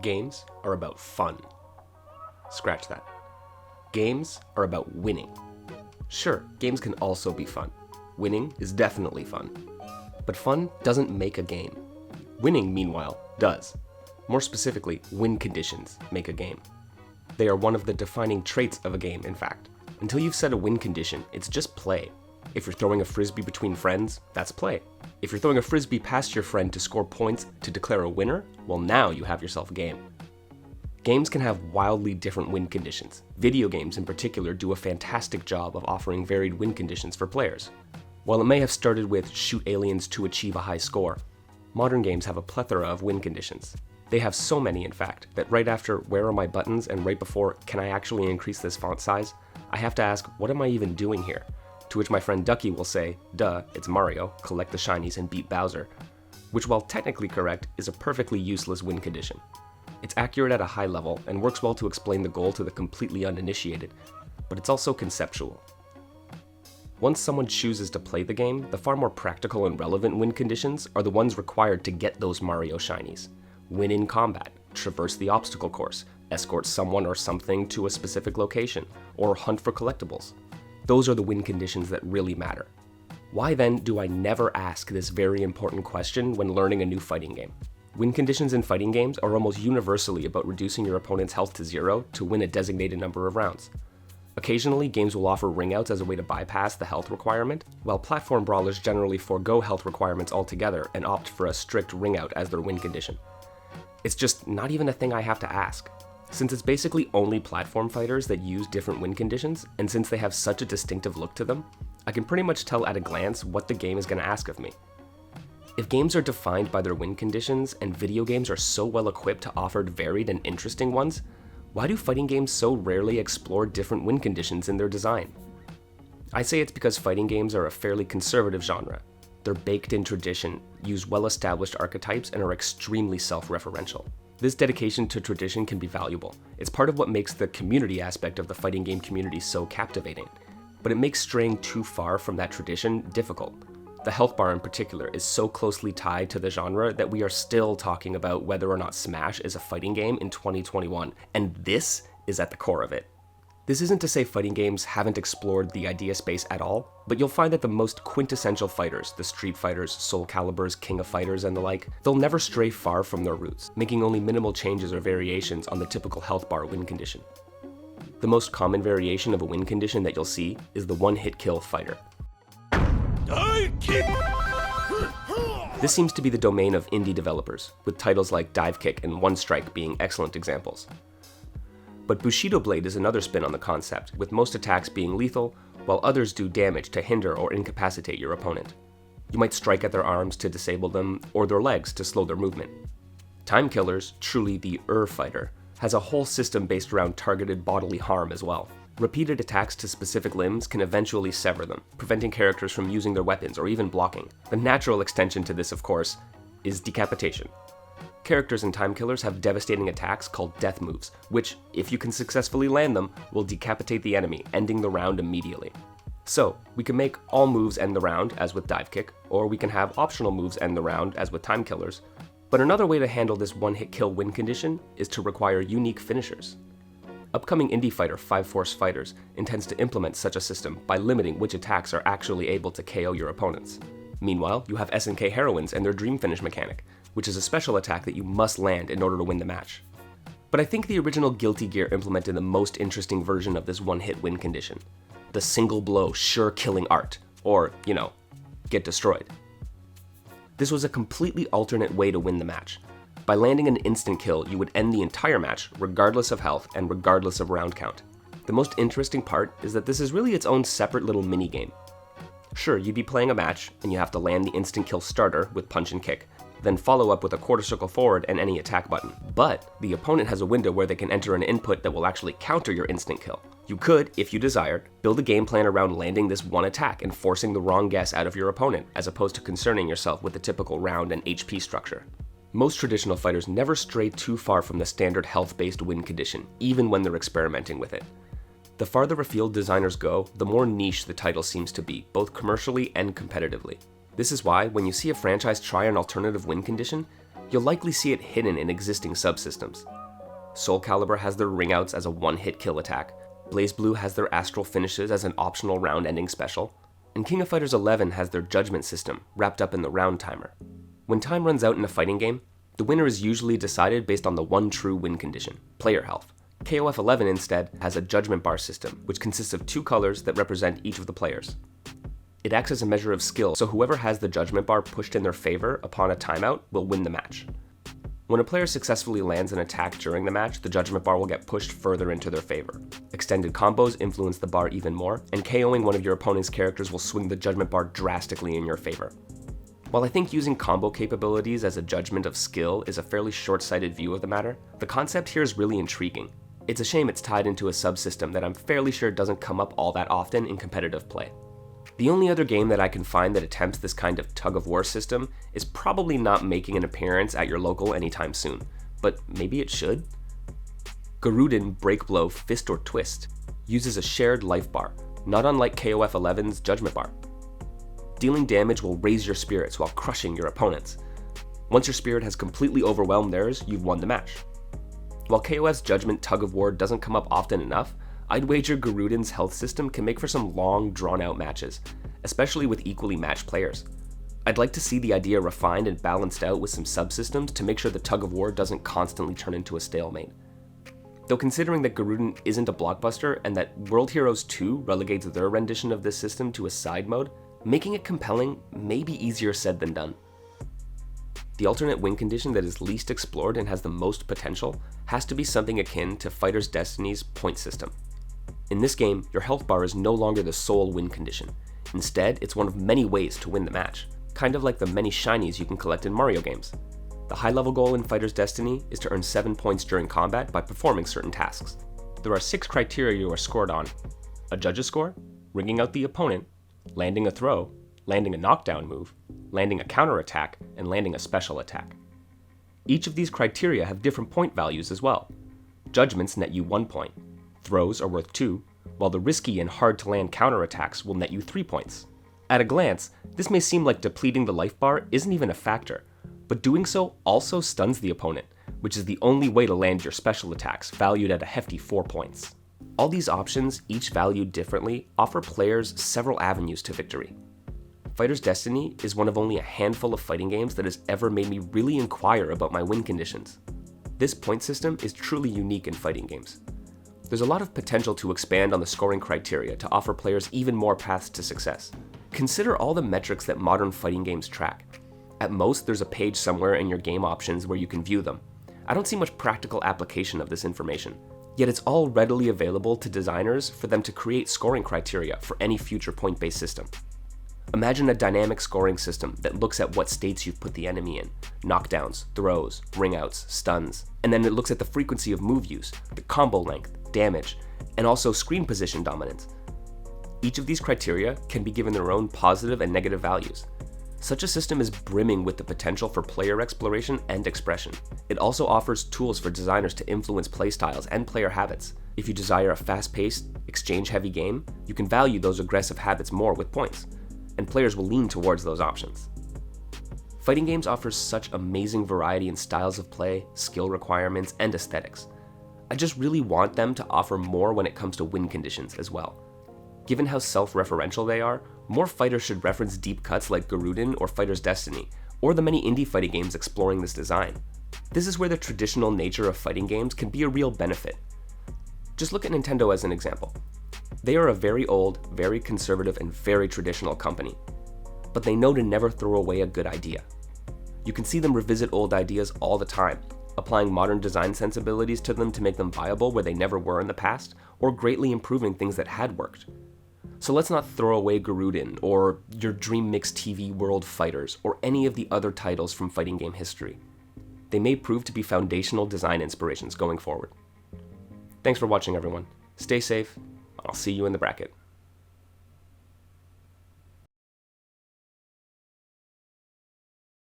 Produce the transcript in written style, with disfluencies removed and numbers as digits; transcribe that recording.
Games are about fun. Scratch that. Games are about winning. Sure, games can also be fun. Winning is definitely fun. But fun doesn't make a game. Winning, meanwhile, does. More specifically, win conditions make a game. They are one of the defining traits of a game, in fact. Until you've set a win condition, it's just play. If you're throwing a frisbee between friends, that's play. If you're throwing a frisbee past your friend to score points to declare a winner, well, now you have yourself a game. Games can have wildly different win conditions. Video games in particular do a fantastic job of offering varied win conditions for players. While it may have started with shoot aliens to achieve a high score, modern games have a plethora of win conditions. They have so many, in fact, that right after where are my buttons and right before can I actually increase this font size, I have to ask what am I even doing here? To which my friend Ducky will say, duh, it's Mario, collect the shinies and beat Bowser. Which, while technically correct, is a perfectly useless win condition. It's accurate at a high level and works well to explain the goal to the completely uninitiated, but it's also conceptual. Once someone chooses to play the game, the far more practical and relevant win conditions are the ones required to get those Mario shinies. Win in combat, traverse the obstacle course, escort someone or something to a specific location, or hunt for collectibles. Those are the win conditions that really matter. Why then do I never ask this very important question when learning a new fighting game? Win conditions in fighting games are almost universally about reducing your opponent's health to 0 to win a designated number of rounds. Occasionally, games will offer ring-outs as a way to bypass the health requirement, while platform brawlers generally forego health requirements altogether and opt for a strict ring-out as their win condition. It's just not even a thing I have to ask. Since it's basically only platform fighters that use different win conditions, and since they have such a distinctive look to them, I can pretty much tell at a glance what the game is going to ask of me. If games are defined by their win conditions, and video games are so well equipped to offer varied and interesting ones, why do fighting games so rarely explore different win conditions in their design? I say it's because fighting games are a fairly conservative genre. They're baked in tradition, use well-established archetypes, and are extremely self-referential. This dedication to tradition can be valuable. It's part of what makes the community aspect of the fighting game community so captivating. But it makes straying too far from that tradition difficult. The health bar in particular is so closely tied to the genre that we are still talking about whether or not Smash is a fighting game in 2021, and this is at the core of it. This isn't to say fighting games haven't explored the idea space at all, but you'll find that the most quintessential fighters, the Street Fighters, Soul Caliburs, King of Fighters, and the like, they'll never stray far from their roots, making only minimal changes or variations on the typical health bar win condition. The most common variation of a win condition that you'll see is the one-hit kill fighter. This seems to be the domain of indie developers, with titles like Dive Kick and One Strike being excellent examples. But Bushido Blade is another spin on the concept, with most attacks being lethal, while others do damage to hinder or incapacitate your opponent. You might strike at their arms to disable them, or their legs to slow their movement. Time Killer's, truly the fighter, has a whole system based around targeted bodily harm as well. Repeated attacks to specific limbs can eventually sever them, preventing characters from using their weapons or even blocking. The natural extension to this, of course, is decapitation. Characters in Time Killers have devastating attacks called death moves, which, if you can successfully land them, will decapitate the enemy, ending the round immediately. So, we can make all moves end the round, as with Dive Kick, or we can have optional moves end the round, as with Time Killers. But another way to handle this one-hit kill win condition is to require unique finishers. Upcoming indie fighter 5 Force Fighters intends to implement such a system by limiting which attacks are actually able to KO your opponents. Meanwhile, you have SNK Heroines and their Dream Finish mechanic, which is a special attack that you must land in order to win the match. But I think the original Guilty Gear implemented the most interesting version of this one-hit win condition. The single blow sure killing art, or, get destroyed. This was a completely alternate way to win the match. By landing an instant kill, you would end the entire match, regardless of health and regardless of round count. The most interesting part is that this is really its own separate little mini-game. Sure, you'd be playing a match, and you have to land the instant kill starter with punch and kick, then follow up with a quarter circle forward and any attack button. But the opponent has a window where they can enter an input that will actually counter your instant kill. You could, if you desired, build a game plan around landing this one attack and forcing the wrong guess out of your opponent, as opposed to concerning yourself with the typical round and HP structure. Most traditional fighters never stray too far from the standard health-based win condition, even when they're experimenting with it. The farther afield designers go, the more niche the title seems to be, both commercially and competitively. This is why, when you see a franchise try an alternative win condition, you'll likely see it hidden in existing subsystems. Soul Calibur has their ringouts as a one-hit kill attack, BlazBlue has their astral finishes as an optional round-ending special, and King of Fighters 11 has their judgment system wrapped up in the round timer. When time runs out in a fighting game, the winner is usually decided based on the one true win condition, player health. KOF 11 instead has a judgment bar system, which consists of 2 colors that represent each of the players. It acts as a measure of skill, so whoever has the judgment bar pushed in their favor upon a timeout will win the match. When a player successfully lands an attack during the match, the judgment bar will get pushed further into their favor. Extended combos influence the bar even more, and KOing one of your opponent's characters will swing the judgment bar drastically in your favor. While I think using combo capabilities as a judgment of skill is a fairly short-sighted view of the matter, the concept here is really intriguing. It's a shame it's tied into a subsystem that I'm fairly sure doesn't come up all that often in competitive play. The only other game that I can find that attempts this kind of tug-of-war system is probably not making an appearance at your local anytime soon, but maybe it should? Garuden Break Blow Fist or Twist uses a shared life bar, not unlike KOF 11's Judgment Bar. Dealing damage will raise your spirits while crushing your opponents. Once your spirit has completely overwhelmed theirs, you've won the match. While KOF's Judgment tug-of-war doesn't come up often enough, I'd wager Garuden's health system can make for some long, drawn-out matches, especially with equally matched players. I'd like to see the idea refined and balanced out with some subsystems to make sure the tug-of-war doesn't constantly turn into a stalemate. Though considering that Garuden isn't a blockbuster and that World Heroes 2 relegates their rendition of this system to a side mode, making it compelling may be easier said than done. The alternate win condition that is least explored and has the most potential has to be something akin to Fighters Destiny's point system. In this game, your health bar is no longer the sole win condition. Instead, it's one of many ways to win the match, kind of like the many shinies you can collect in Mario games. The high-level goal in Fighters Destiny is to earn 7 points during combat by performing certain tasks. There are 6 criteria you are scored on: a judge's score, ringing out the opponent, landing a throw, landing a knockdown move, landing a counterattack, and landing a special attack. Each of these criteria have different point values as well. Judgments net you 1 point. Throws are worth 2, while the risky and hard-to-land counterattacks will net you 3 points. At a glance, this may seem like depleting the life bar isn't even a factor, but doing so also stuns the opponent, which is the only way to land your special attacks, valued at a hefty 4 points. All these options, each valued differently, offer players several avenues to victory. Fighters Destiny is one of only a handful of fighting games that has ever made me really inquire about my win conditions. This point system is truly unique in fighting games. There's a lot of potential to expand on the scoring criteria to offer players even more paths to success. Consider all the metrics that modern fighting games track. At most, there's a page somewhere in your game options where you can view them. I don't see much practical application of this information, yet it's all readily available to designers for them to create scoring criteria for any future point-based system. Imagine a dynamic scoring system that looks at what states you've put the enemy in: knockdowns, throws, ringouts, stuns, and then it looks at the frequency of move use, the combo length, damage, and also screen position dominance. Each of these criteria can be given their own positive and negative values. Such a system is brimming with the potential for player exploration and expression. It also offers tools for designers to influence playstyles and player habits. If you desire a fast-paced, exchange-heavy game, you can value those aggressive habits more with points, and players will lean towards those options. Fighting games offer such amazing variety in styles of play, skill requirements, and aesthetics. I just really want them to offer more when it comes to win conditions as well. Given how self-referential they are, more fighters should reference deep cuts like Garuden or Fighters Destiny, or the many indie fighting games exploring this design. This is where the traditional nature of fighting games can be a real benefit. Just look at Nintendo as an example. They are a very old, very conservative, and very traditional company, but they know to never throw away a good idea. You can see them revisit old ideas all the time, applying modern design sensibilities to them to make them viable where they never were in the past, or greatly improving things that had worked. So let's not throw away Garuden, or your Dream Mix TV World Fighters, or any of the other titles from fighting game history. They may prove to be foundational design inspirations going forward. Thanks for watching, everyone. Stay safe, and I'll see you in the bracket.